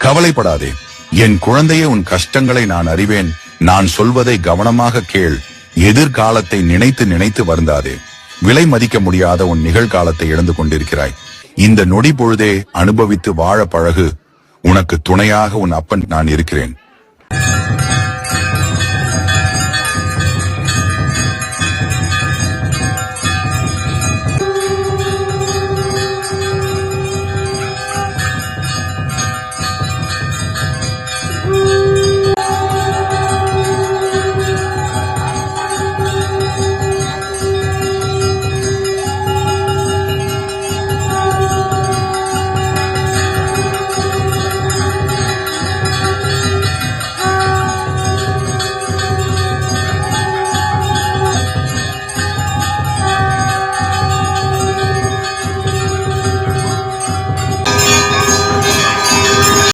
கவலைப்படாதே என் குழந்தையே, உன் கஷ்டங்களை நான் அறிவேன். நான் சொல்வதை கவனமாக கேள். எதிர்காலத்தை நினைத்து நினைத்து வருந்தாதே. விலை மதிக்க முடியாத உன் நிகழ்காலத்தை இழந்து கொண்டிருக்கிறாய். இந்த நொடி பொழுதே அனுபவித்து வாழ பழகு. உனக்கு துணையாக உன் அப்பன் நான் இருக்கிறேன்.